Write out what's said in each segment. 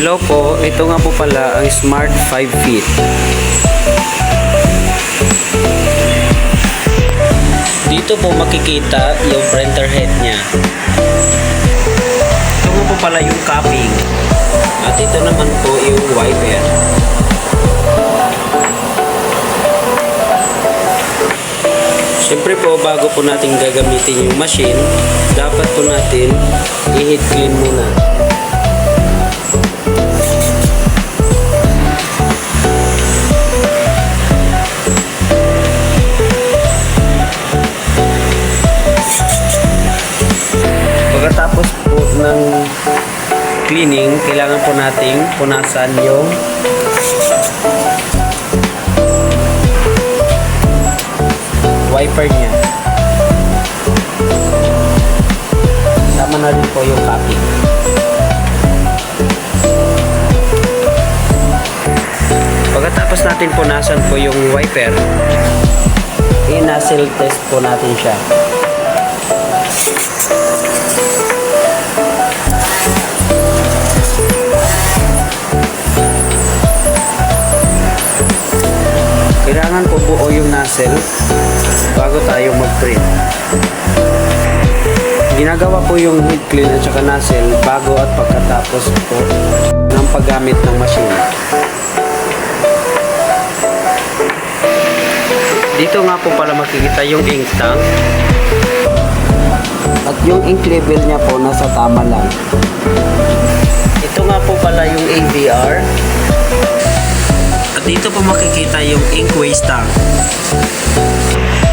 Hello po, ito nga po pala ang Smart 5 feet. Dito po makikita yung printer head niya. Ito nga po pala yung cupping. At ito naman po yung wiper. Siyempre po, bago po natin gagamitin yung machine, dapat po natin i-heat clean muna. Pagkatapos po ng cleaning, kailangan po nating punasan yung wiper niya. Sama na rin po yung cupping. Pagkatapos natin punasan po yung wiper, i-nozzle test po natin siya. Kailangan po buo yung nozzle bago tayo mag-print. Ginagawa po yung heat clean at saka nozzle bago at pagkatapos po ng paggamit ng machine. Dito nga po pala makikita yung ink tank. At yung ink level niya po nasa tama lang. Ito nga po pala yung AVR. At dito po makikita yung ink waste tank.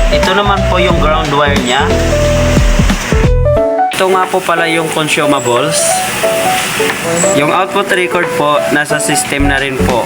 Ito naman po yung ground wire niya. Ito nga po pala yung consumables. Yung output record po nasa system na rin po.